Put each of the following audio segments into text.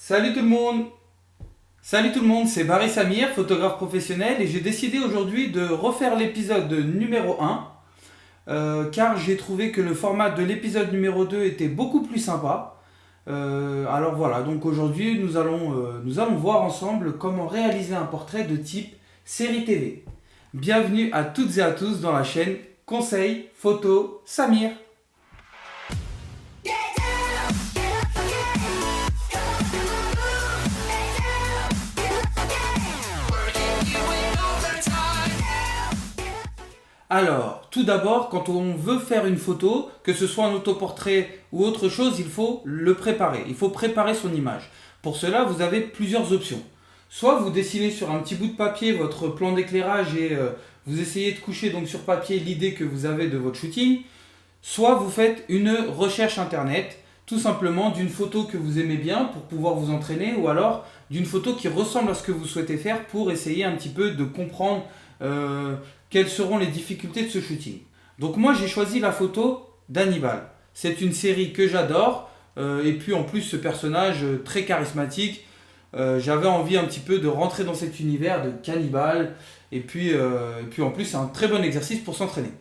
Salut tout le monde. Salut tout le monde, c'est Barry Samir, photographe professionnel, et j'ai décidé aujourd'hui de refaire l'épisode numéro 1 car j'ai trouvé que le format de l'épisode numéro 2 était beaucoup plus sympa. Alors voilà, donc aujourd'hui nous allons voir ensemble comment réaliser un portrait de type série TV. Bienvenue à toutes et à tous dans la chaîne Conseil Photo Samir. Alors, tout d'abord, quand on veut faire une photo, que ce soit un autoportrait ou autre chose, il faut le préparer. Il faut préparer son image. Pour cela, vous avez plusieurs options. Soit vous dessinez sur un petit bout de papier votre plan d'éclairage et vous essayez de coucher donc sur papier l'idée que vous avez de votre shooting. Soit vous faites une recherche internet, tout simplement d'une photo que vous aimez bien pour pouvoir vous entraîner, ou alors d'une photo qui ressemble à ce que vous souhaitez faire pour essayer un petit peu de comprendre quelles seront les difficultés de ce shooting. Donc moi j'ai choisi la photo d'Hannibal. C'est une série que j'adore, et puis en plus ce personnage très charismatique, j'avais envie un petit peu de rentrer dans cet univers de cannibale, et puis en plus c'est un très bon exercice pour s'entraîner.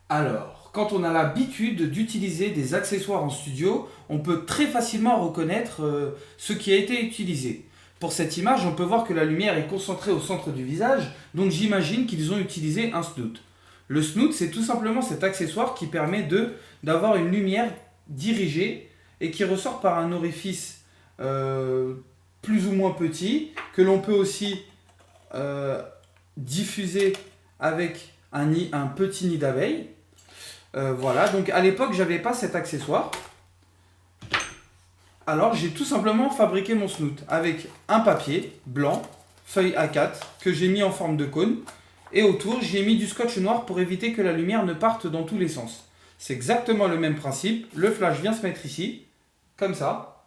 Alors, quand on a l'habitude d'utiliser des accessoires en studio, on peut très facilement reconnaître ce qui a été utilisé. Pour cette image, on peut voir que la lumière est concentrée au centre du visage, donc j'imagine qu'ils ont utilisé un snoot. Le snoot, c'est tout simplement cet accessoire qui permet d'avoir une lumière dirigée et qui ressort par un orifice plus ou moins petit, que l'on peut aussi diffuser avec un petit nid d'abeille. Voilà, donc à l'époque, j'avais pas cet accessoire. Alors j'ai tout simplement fabriqué mon snoot avec un papier blanc, feuille A4, que j'ai mis en forme de cône. Et autour, j'ai mis du scotch noir pour éviter que la lumière ne parte dans tous les sens. C'est exactement le même principe. Le flash vient se mettre ici, comme ça.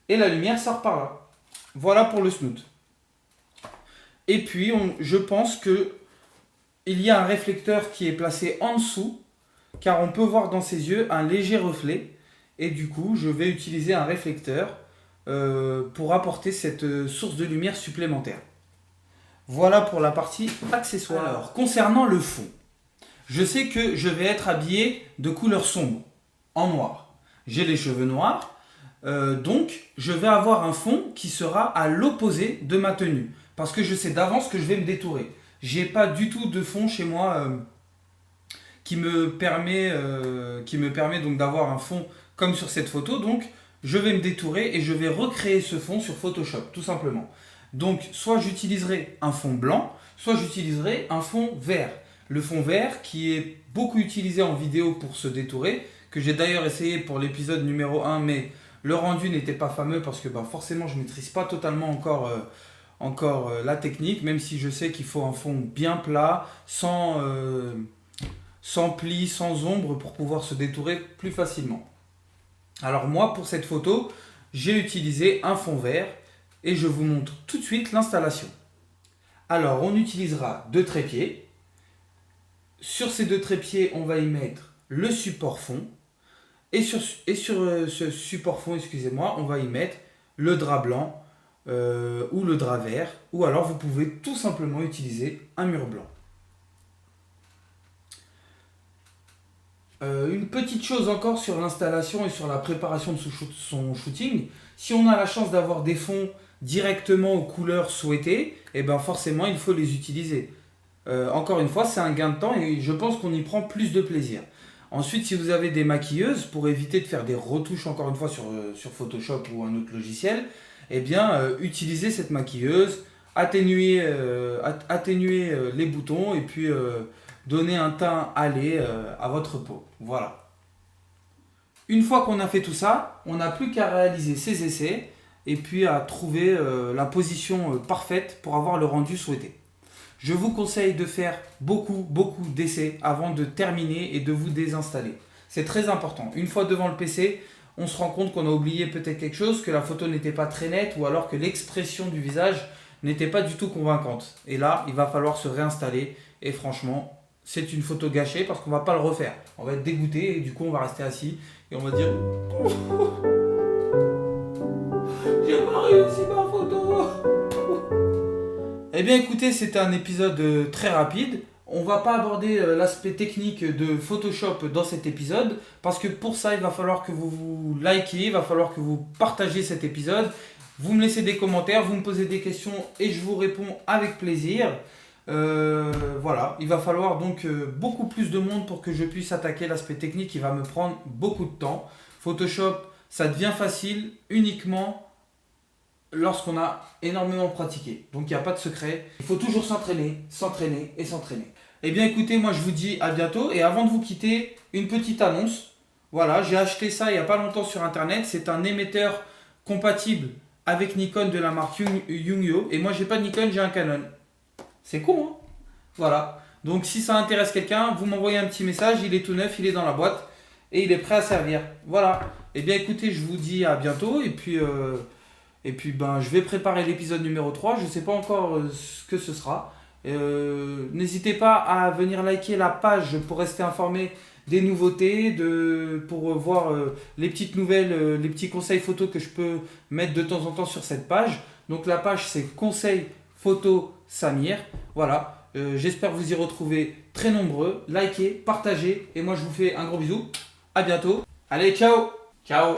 Et la lumière sort par là. Voilà pour le snoot. Et puis, je pense que il y a un réflecteur qui est placé en dessous, car on peut voir dans ses yeux un léger reflet. Et du coup, je vais utiliser un réflecteur pour apporter cette source de lumière supplémentaire. Voilà pour la partie accessoire. Alors, concernant le fond, je sais que je vais être habillé de couleur sombre, en noir. J'ai les cheveux noirs, donc je vais avoir un fond qui sera à l'opposé de ma tenue. Parce que je sais d'avance que je vais me détourer. J'ai pas du tout de fond chez moi qui me permet donc d'avoir un fond comme sur cette photo. Donc je vais me détourer et je vais recréer ce fond sur Photoshop, tout simplement. Donc soit j'utiliserai un fond blanc, soit j'utiliserai un fond vert. Le fond vert qui est beaucoup utilisé en vidéo pour se détourer, que j'ai d'ailleurs essayé pour l'épisode numéro 1, mais le rendu n'était pas fameux parce que forcément je ne maîtrise pas totalement encore la technique, même si je sais qu'il faut un fond bien plat, sans plis, sans ombre, pour pouvoir se détourer plus facilement. Alors moi, pour cette photo, j'ai utilisé un fond vert et je vous montre tout de suite l'installation. Alors, on utilisera deux trépieds. Sur ces deux trépieds, on va y mettre le support fond. Et sur ce support fond, excusez-moi, on va y mettre le drap blanc ou le drap vert. Ou alors, vous pouvez tout simplement utiliser un mur blanc. Une petite chose encore sur l'installation et sur la préparation de son shooting. Si on a la chance d'avoir des fonds directement aux couleurs souhaitées, et forcément il faut les utiliser. Encore une fois, c'est un gain de temps et je pense qu'on y prend plus de plaisir. Ensuite, si vous avez des maquilleuses, pour éviter de faire des retouches encore une fois sur Photoshop ou un autre logiciel, utilisez cette maquilleuse, atténuez les boutons et puis donner un teint hâlé à votre peau. Voilà. Une fois qu'on a fait tout ça, on n'a plus qu'à réaliser ses essais et puis à trouver la position parfaite pour avoir le rendu souhaité. Je vous conseille de faire beaucoup d'essais avant de terminer et de vous désinstaller. C'est très important. Une fois devant le PC, on se rend compte qu'on a oublié peut-être quelque chose, que la photo n'était pas très nette ou alors que l'expression du visage n'était pas du tout convaincante. Et là, il va falloir se réinstaller et franchement, c'est une photo gâchée parce qu'on ne va pas le refaire. On va être dégoûté et du coup on va rester assis et on va dire J'ai pas réussi ma photo. Eh bien écoutez, c'était un épisode très rapide. On va pas aborder l'aspect technique de Photoshop dans cet épisode parce que pour ça il va falloir que vous likez, il va falloir que vous partagez cet épisode. Vous me laissez des commentaires, vous me posez des questions et je vous réponds avec plaisir. Voilà, il va falloir donc beaucoup plus de monde pour que je puisse attaquer l'aspect technique qui va me prendre beaucoup de temps. Photoshop, ça devient facile uniquement lorsqu'on a énormément pratiqué. Donc il n'y a pas de secret. Il faut toujours s'entraîner, s'entraîner et s'entraîner. Eh bien écoutez, moi je vous dis à bientôt. Et avant de vous quitter, une petite annonce. Voilà, j'ai acheté ça il n'y a pas longtemps sur internet. C'est un émetteur compatible avec Nikon de la marque Yungyo. Et moi j'ai pas de Nikon, j'ai un Canon. C'est con, hein? Voilà. Donc si ça intéresse quelqu'un, vous m'envoyez un petit message. Il est tout neuf, il est dans la boîte. Et il est prêt à servir. Voilà. Eh bien écoutez, je vous dis à bientôt. Et puis ben, je vais préparer l'épisode numéro 3. Je ne sais pas encore ce que ce sera. N'hésitez pas à venir liker la page pour rester informé des nouveautés, pour voir les petites nouvelles, les petits conseils photos que je peux mettre de temps en temps sur cette page. Donc la page c'est Conseil Photo Samir. Voilà. J'espère vous y retrouver très nombreux. Likez, partagez. Et moi je vous fais un gros bisou. À bientôt. Allez, ciao. Ciao.